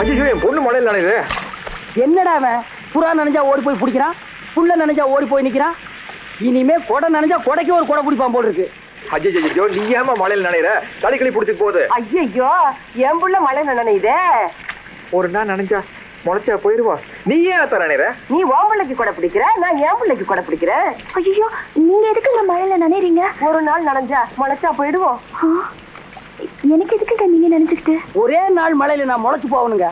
ஐயோ என் பொண்ணு மழையில் நினைது. என்னடா அவன் புறா நினைஞ்சா ஓடி போய் பிடிக்கிறான், புள்ள நினைஞ்சா ஓடி போய் நிக்கிறான். இனிமே கொடை நினைஞ்சா கொடைக்கு ஒரு கொடை பிடிப்பான் போல் இருக்கு. ஐயோ நீ ஏமா மழையில் நினைற? களிக்களி பிடிச்சி போகுது. ஐயோ என் புள்ள மழையில நினைதே. ஒரு நாள் நினைஞ்சா முளைச்சா போயிருவா. நீ ஏன் அத்த நினைற? நீ உன் பிள்ளைக்கு கொடை பிடிக்கிற, நான் என் பிள்ளைக்கு கொடை பிடிக்கிறேன். ஐயோ நீங்க எதுக்குங்க மழையில நினைறீங்க? ஒரு நாள் நனைஞ்சா முளைச்சா போயிடுவோம். எனக்கு எதுக்குங்க நீங்க நினைச்சுக்கிட்டு? ஒரே நாள் மழையில நான் முளைச்சு போகணுங்க.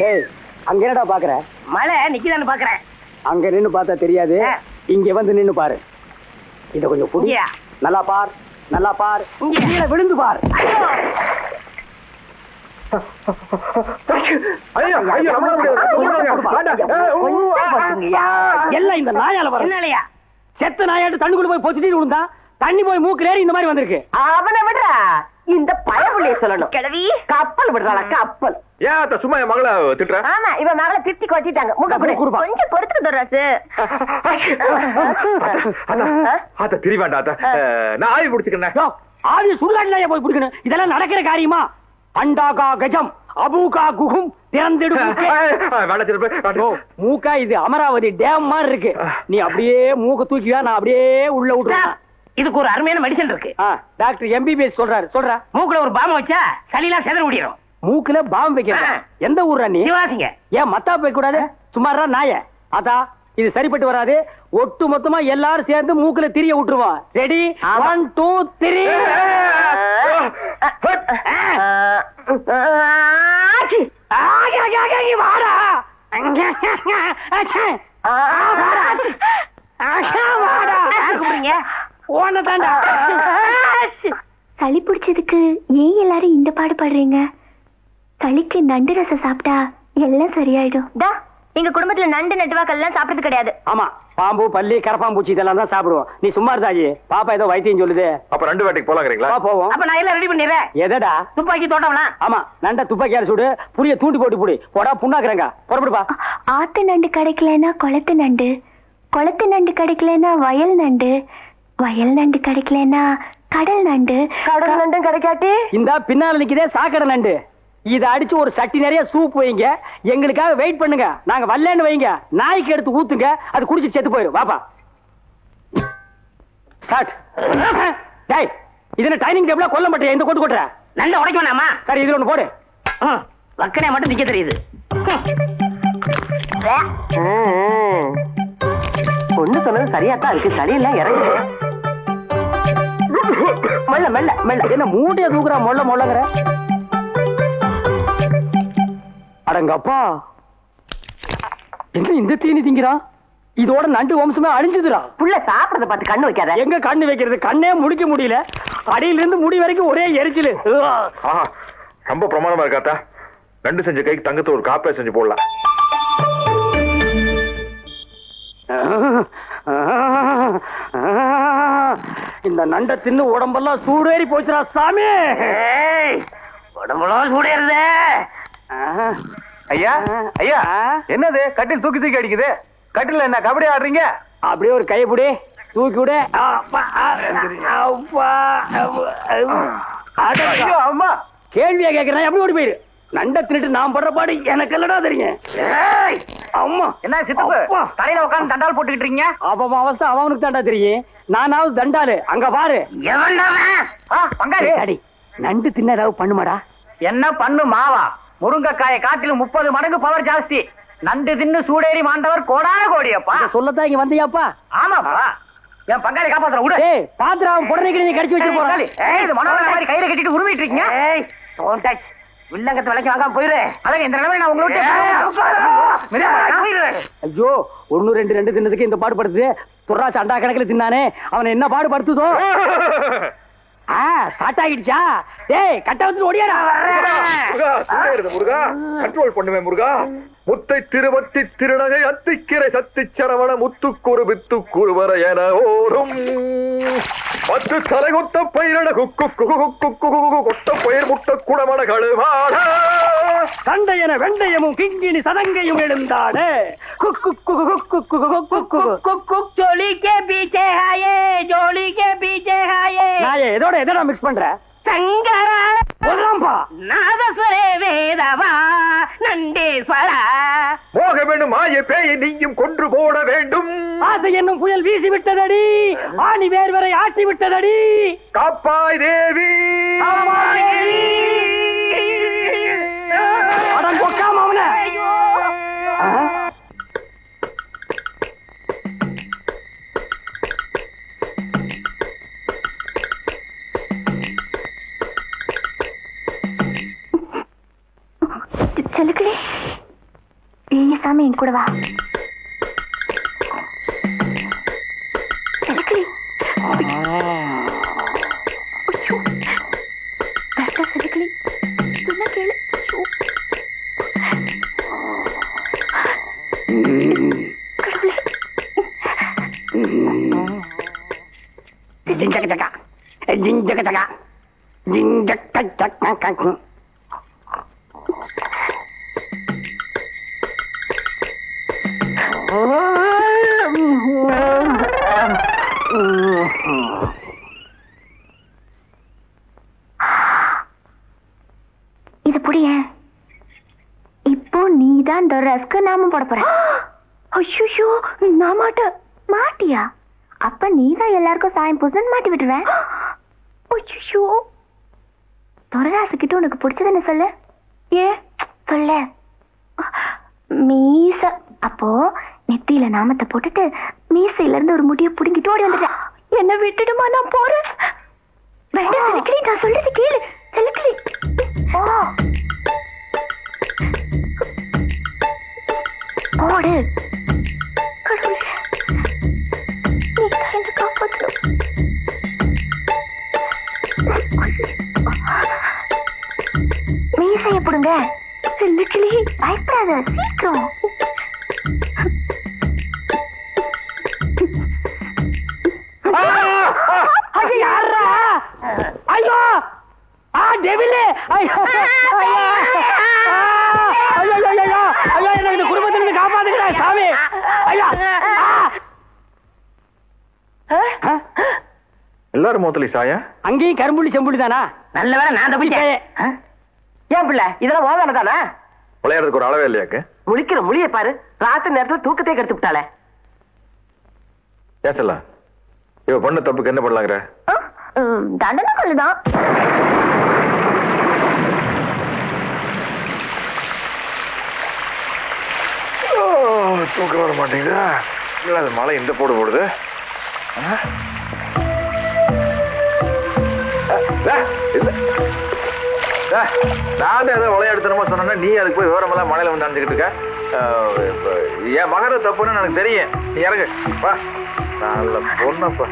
ஏய் அங்க என்னடா பாக்குற? மழை நிக்கலான்னு பாக்குறேன். அங்க நின்னு பார்த்தா தெரியாது, இங்க வந்து நின்னு பாரு. இத கொஞ்சம் புடியா. நல்லா பார், நல்லா பார். கீழே விழுந்து பார். எல்லாம் இந்த நாயால வர. செத்த நாயாட்டு தண்ணிக்குள்ள போய் பொத்திட்டு விழுந்தா தண்ணி போய் மூக்குல ஏறி இந்த மாதிரி வந்திருக்கு. அவனை விடுறா, இந்த பயவுள்ளைய சொல்லணும். கிழவி கப்பல் விடுறாளா கப்பல். ஏன் அத்த சும்மா என் மகளை திட்டுற? ஆமா இவன் மகளை திட்டி கொட்டிட்டாங்க. கொஞ்சம் பொறுத்துக்கு தர்றாசு. அத்த திரி வேண்டாம் அத்த, நான் ஆவி பிடிச்சுக்கிறேன். ஆவி சுடுகாட்டிலேயே போய் பிடிக்கணும். இதெல்லாம் நடக்கிற காரியமா? அண்டாகா கஜம் அபூகா குகும் திறந்திடும். மூக்கா இது அமராவதி டேம் மாதிரி இருக்கு. நீ அப்படியே மூக்க தூக்கியா, நான் அப்படியே உள்ள விட்டுறேன். இதுக்கு ஒரு அருமையான மெடிசன் இருக்கு. டாக்டர் எம்பிபிஎஸ் சொல்றாரு. சொல்ற மூக்குல ஒரு பாம்பு வச்சா சளியெல்லாம் செதற முடியும். மூக்குல பாம்பு வைக்கிறேன். எந்த ஊர்ரா நீ? சிவாசிங்க. ஏன் மத்தா போய் கூடாது? சுமாரா நாய. அதா இது சரிப்பட்டு வராது. ஒட்டு மொத்தமா எல்லாரும் சேர்ந்து மூக்குல திரிய விட்டுருவோம். ரெடி? 1 2 3. சளி பிடிச்சதுக்கு ஏன் எல்லாரும் இந்த பாடுபடுறீங்க? சளிக்கு நண்டு ரசம் சாப்பிட்டா எல்லாம் சரியாயிடும். எங்க குடும்பத்துல நண்டு நட்டுவாக்கள் எல்லாம் சாப்பிட்டது கிடையாது. ஆமா பாம்பு பல்லி கரப்பாம்பூச்சி இதெல்லாம் தான் சாப்பிடுவோம். நீ சும்மா இருந்தாஜி. பாப்பா ஏதோ வைத்தியம் சொல்லுது. அப்ப 2 வேட்டைக்கு போலாங்கிறீங்களா? போவோம். அப்ப நான் எல்லாம் ரெடி பண்ணிடுறேன். எதடா? துப்பாக்கி தோட்டம்லாம். ஆமா நண்ட துப்பாக்கியால சுடு, புரிய தூண்டி போட்டு புடி. போடா புண்ணாக்குறேங்க. புறப்படுப்பா. ஆத்து நண்டு கிடைக்கலன்னா குளத்து நண்டு, குளத்து நண்டு கிடைக்கலன்னா வயல் நண்டு, வயல் நண்டு கிடைக்கலன்னா கடல் நண்டு, கடல் நண்டும் கிடைக்காட்டி இந்த பின்னால நிக்குதே சாக்கடை நண்டு. இத அடிச்சு ஒரு சட்டி நிறைய சூப் வைங்க. எங்களுக்காக வெயிட் பண்ணுங்க. நாங்க வரலன்னு வைங்க, நாய்க்கு எடுத்து ஊத்துங்க. அது குடிச்சு செத்து போயிடும். வாப்பா ஸ்டார்ட். டேய் இது என்ன டைனிங் டேபிளா? கொல்ல மாட்டேன். எந்த கொட்டு கொட்டுற? நல்ல உடைக்க வேணாமா? சரி இதுல ஒண்ணு போடு. வக்கனே மட்டும் நிக்க தெரியுது. ஒண்ணு சொன்னது சரியாத்தான் இருக்கு. சரியெல்லாம் இறங்கு. மெல்ல மெல்ல மெல்ல. என்ன மூட்டைய தூக்குறா மொள்ள மொள்ளங்கிற? அடங்கப்பா என்ன இந்த தீனி திங்கிறான்? இதோட நண்டு வம்சமே அழிஞ்சுதுடா. புள்ள சாப்பிடறத பார்த்து கண்ணு வைக்காத. எங்க கண்ணு வைக்கிறது? கண்ணே முடிக்க முடியல. அடியில இருந்து முடி வரைக்கும் ஒரே எரிச்சலு. ரொம்ப பிரமாதமா இருக்காத்தா. நண்டு செஞ்ச கைக்கு தங்கத்தை ஒரு காப்பே செஞ்சு போடலாம். இந்த நண்டை தின்னு உடம்பெல்லாம் சூடேறி போச்சுடா சாமி. உடம்புலாம் சூடேறுது. ஐயா ஐயா என்னது கட்டில் தூக்கி தூக்கி அடிக்குது? கட்டில என்ன கபடி ஆடுறீங்க? அப்படியே ஒரு கைப்பிடி தூக்கி விடு. அம்மா கேள்வியா கேக்குறேன். எப்படி ஓடி போயிரு? நண்டை தின்னுட்டு நான் படுற பாடு எனக்கு இல்லடா தெரியும். அம்மா என்ன சித்தப்பு தலையில உட்காந்து தண்டால் போட்டுக்கிட்டு இருக்கீங்க? அவன் அவஸ்தை அவனுக்கு தாண்டா தெரியும். நானாவது தண்டாலு. அங்க பாரு. பங்காளி நண்டு தின்ன ஏதாவது பண்ணுமாடா? என்ன பண்ணு மாவா? முருங்கைக்காயை காட்டிலும் 30 மடங்கு பவர் ஜாஸ்தி. நண்டு தின்னு சூடேறி மாண்டவர் கோடான கோடியப்பா. சொல்லத்தான் இங்க வந்தியாப்பா? ஆமாப்பா. என் பங்காளி காப்பாத்துற விடு. பாத்திரம் புடனை கிழங்கு கடிச்சு வச்சு போறாங்க. இது மனோகர மாதிரி கையில கட்டிட்டு உருவிட்டு இருக்கீங்க. வில்லங்கத்து விலைக்கு வாங்காம போயிரு. அழகு இந்த நிலைமை நான் உங்களை ஐயோ 1 2 2 தின்னதுக்கு இந்த பாடுபடுத்துது. துர்ராசு அண்டா கணக்கில் தின்னானே அவனை என்ன பாடுபடுத்துதோ? ஸ்டார்ட் ஆகிடுச்சா? டேய் கட்ட வந்து ஓடியாடா. முருகா கண்ட்ரோல் பண்ணுவேன் முருகா. முத்தை திருவத்தி திருநகை அத்திக்கிரை சத்தி சரவண முத்துக்குறு வித்துக்குறு வர என ஓடும் 10 தலைகொத்த பயிரட கொட்ட பயிர் முட்ட குடமட கழுவாட சண்டையன வெண்டையமும் கிங்கினி சதங்கையும் எழுந்தாடு. ஜோலி கே பீச்சே ஹாயே, ஜோலி கே பீச்சே ஹாயே. எதோட எதோட மிக்ஸ் பண்ற? சங்கரா வாப்பா. நாதஸ்வரே வேதவா நண்டேஸ்வரா. போக வேண்டும் மாய பேயை நீயும் கொன்று போட வேண்டும். ஆசை என்னும் புயல் வீசி விட்டதடி, ஆணி வேர் வரை ஆட்டி விட்டதடி. காப்பாய் தேவி. அடம் கொக்காம அவனை. செலுக்கலே சாமி என் கூட வா. செலுக்கலே செலுக்கலே சொன்ன கேளு. கடவுளே ஜிஞ்சக ஜகா ஜிஞ்சக ஜகா ஜிஞ்சக ஜகா. இது புரிய. இப்போ நீதான் ரஸ்க்கு நாமம் போட போற. ஐயோ நான் மாட்டியா? அப்ப நீதான் எல்லாருக்கும் சாயம் பூசன் மாட்டி விட்டுருவேன். ஐயோ துரராசு கிட்ட உனக்கு பிடிச்சதுன்னு சொல்லு. ஏ சொல்ல. மீச. அப்போ நெத்தியில நாமத்தை போட்டுட்டு மீசையில இருந்து ஒரு முடிய புடுங்கிட்டு ஓடி வந்துட்டேன். என்ன விட்டுடுமா? நான் போறேன். வேண்டாம் செலுக்கிளி, நான் சொல்றது கேளு செலுக்கிளி. ஓடு. கடவுளே நீ தான் என்ன காப்பாற்றணும். மீசைய புடுங்க செலுக்கிளி. பயப்படாத, சீக்கிரம். ஐயோ டெவிலே. ஐயோ எனக்கு குடும்பத்திலிருந்து காப்பாத்துக்கிறா சாமி. ஐயா எல்லாரும் மோத்தலி சாயா. அங்கேயும் கரும்புள்ளி செம்புள்ளி தானா? நல்ல வேலை நான் தப்பிச்சேன். ஏன் பிள்ளை இதெல்லாம் ஓதான தானே? விளையாடுறதுக்கு ஒரு அளவே இல்லையாக்கு? முழிக்கிற முழிய பாரு. ராத்திரி நேரத்துல தூக்கத்தை கெடுத்து விட்டாளே. பேசலாம். இவ பண்ண தப்புக்கு என்ன பண்ணலாங்கிற? தண்டனை கொள்ளுதான். தூக்கம் வர மாட்டேங்குதா? அது மழை இந்த போடு போடுது. நான் ஏதோ விளையாடுத்தனமா சொன்னா நீ அதுக்கு போய் விவரமெல்லாம் மழையில வந்து அணிஞ்சுக்கிட்டு இருக்க. என் மகர தப்புன்னு எனக்கு தெரியும். நீ இறங்கு வா. நல்ல பொண்ணப்பா.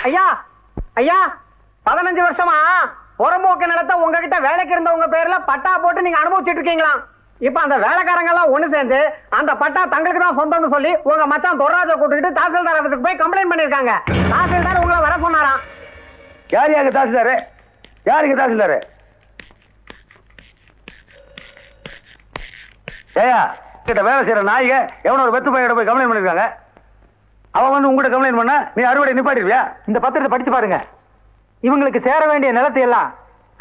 ஐயா ஐயா 15 வருஷமா புறம்போக்கு நிலத்தை உங்ககிட்ட வேலைக்கு இருந்தவங்க பேர்ல பட்டா போட்டு நீங்க அனுபவிச்சுட்டு இருக்கீங்களா? இப்ப அந்த வேலைக்காரங்க எல்லாம் ஒண்ணு சேர்ந்து அந்த பட்டா தங்களுக்கு தான் சொந்தம்னு சொல்லி உங்க மச்சான் தொராஜ கூட்டிட்டு தாசில்தார் ஆபீஸுக்கு போய் கம்ப்ளைண்ட் பண்ணிருக்காங்க. தாசில்தார் உங்களை வர சொன்னாராம். யாரு தாசில்தாரு? யாருக்கு தாசில்தாரு? ஏயா கிட்ட வேலை செய்யற நாய்க எவனோ ஒரு வெத்து பையன் போய் கம்ப்ளைண்ட் பண்ணிருக்காங்க. அவன் வந்து உங்ககிட்ட கம்ப்ளைண்ட் பண்ணா நீ அறுவடை நிப்பாட்டிருவியா? இந்த பத்திரத்தை படிச்சு பாருங்க. இவங்களுக்கு சேர வேண்டிய நிலத்தை எல்லாம்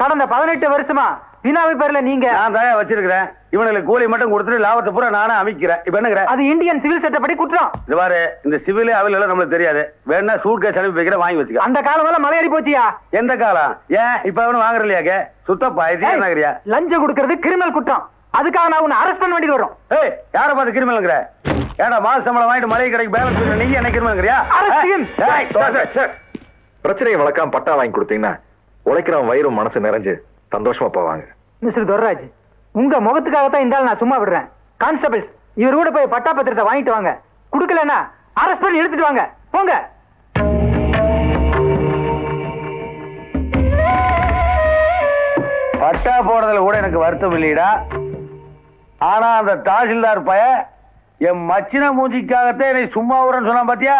கடந்த 18 வருஷமா வினாவி பேர்ல நீங்க நான் தயா வச்சிருக்கிறேன். இவங்களுக்கு கூலி மட்டும் கொடுத்துட்டு லாபத்தை பூரா நானே அமைக்கிறேன். இப்ப என்னங்கிற? அது இந்தியன் சிவில் சட்டப்படி குற்றம். இது பாரு, இந்த சிவில் அவில் எல்லாம் நம்மளுக்கு தெரியாது. வேணா சூட் கேஸ் அனுப்பி வைக்கிற வாங்கி வச்சுக்க. அந்த காலம் எல்லாம் மலையேறி போச்சியா? எந்த காலம்? ஏன் இப்ப அவனு வாங்குற இல்லையாக்க? சுத்தப்பா நகரியா? லஞ்சம் கொடுக்கறது கிரிமினல் குற்றம். அதுக்காக நான் உன்னை அரெஸ்ட் பண்ண வேண்டியது வரும். ஏய், யார பார்த்து கிரிமினல்ங்கிற? ஏடா மாச சம்பளம் வாங்கிட்டு மளிகை கடைக்கு பேலன்ஸ் பண்ண நீங்க என்ன கிரிமினல்ங்கிறியா? பிரச்சனையை வளர்க்காம பட்டா வாங்கி கொடுத்தீங்கன்னா உழைக்கிறவன் வயிறும் மனசு நிறைஞ்சு சந்தோஷமா போவாங்க. மிஸ்டர் துர்ராஜ், உங்க முகத்துக்காகத்தான் இந்த நான் சும்மா விடுறேன். கான்ஸ்டபிள்ஸ், இவர் கூட போய் பட்டா பத்திரத்தை வாங்கிட்டு வாங்க. குடுக்கலன்னா அரெஸ்ட் பண்ணி எடுத்துட்டு வாங்க. போங்க. பட்டா போடுறதுல கூட எனக்கு வருத்தம் இல்லையடா. ஆனா அந்த தாசில்தார் பய என் மச்சின மூஞ்சிக்காகத்தான் என்னை சும்மா விடுறேன்னு சொன்னா பாத்தியா?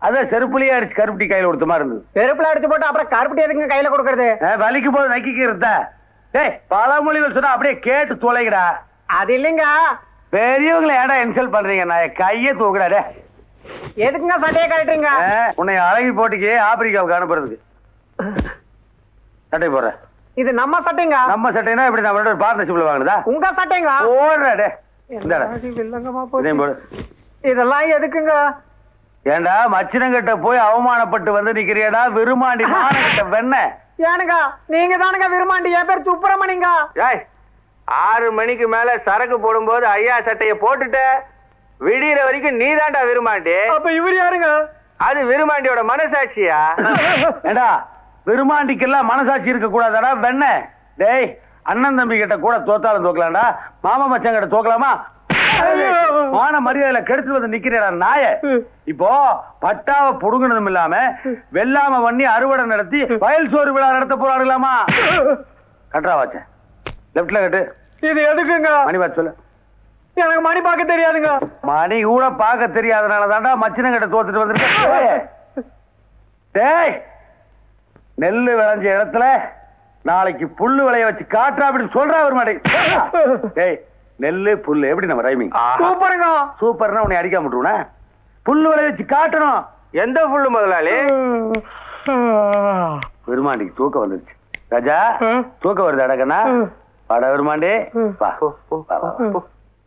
அதான் செருப்புலயே அடிச்சு கருப்பட்டி கையில கொடுத்த மாதிரி இருந்தது. செருப்புல அடிச்சு போட்டு அப்புறம் கருப்பட்டி எதுக்கு கையில கொடுக்கறது? வலிக்கு போது நக்கிக்கிறத. டேய், பழமொழிகள் சொன்னா அப்படியே கேட்டு தொலைங்கடா. அது இல்லைங்க, பெரியவங்களை ஏடா இன்சல்ட் பண்றீங்க? நான் கையே தூக்குறாடே. எதுக்குங்க சட்டையை கட்டுறீங்க? உன்னை அழகி போட்டிக்கு ஆப்பிரிக்காவுக்கு அனுப்புறதுக்கு. சட்டை போடுறேன். இது நம்ம சட்டைங்க. நம்ம சட்டைனா எப்படி நம்மளோட பார்ட்னர்ஷிப்ல வாங்குதா? உங்க சட்டைங்க. போடுறே. வில்லங்கமா போடு. இதெல்லாம் எதுக்குங்க? ஏண்டா மச்சினங்கிட்ட போய் அவமானப்பட்டு வந்து நிக்கிறியடா விருமாண்டி மானங்கிட்ட வெண்ண. ஏனுங்க நீங்க தானுங்க விருமாண்டி. என் பேர் சுப்பிரமணிங்க. 6 மணிக்கு மேல சரக்கு போடும்போது ஐயா சட்டைய போட்டுட்ட விடியற வரைக்கும் நீ தான்டா விருமாண்டி. அப்ப இவர் யாருங்க? அது விருமாண்டியோட மனசாட்சியா? ஏண்டா விருமாண்டிக்கெல்லாம் மனசாட்சி இருக்க கூடாதாடா வெண்ண? டேய் அண்ணன் தம்பி கிட்ட கூட தோத்தாலும் தோக்கலாம்டா, மாமா மச்சான் கிட்ட தோக்கலாமா? மான மரியாதையில கெடுத்து வந்து நிக்கிறா நாய. இப்போ பட்டாவை புடுங்கினதும் இல்லாம வெள்ளாம பண்ணி அறுவடை நடத்தி வயல் சோறு விழா நடத்த போறாங்களாமா? கட்டுறா வாச்ச லெப்ட்ல கட்டு. இது எதுக்குங்க? மணி பார்த்து சொல்லு. எனக்கு மணி பார்க்க தெரியாதுங்க. மணி கூட பார்க்க தெரியாதனால தான்டா மச்சினங்கிட்ட தோத்துட்டு வந்திருக்க. டேய் நெல்லு விளைஞ்ச இடத்துல நாளைக்கு புல்லு விளைய வச்சு காட்டுறா அப்படின்னு சொல்றா ஒரு மாட்டை. டேய் நெல்லு புல்லு எப்படி நம்ம ரைமிங்? சூப்பருங்க. சூப்பர்னா உன்னை அடிக்காம விட்டுருவா. புல்லு விளைய வச்சு காட்டணும். எந்த புல்லு முதலாளி? விருமாண்டிக்கு தூக்கம் வந்துருச்சு. ராஜா தூக்கம் வருது அடக்கண்ணா. வாடா விருமாண்டி வா.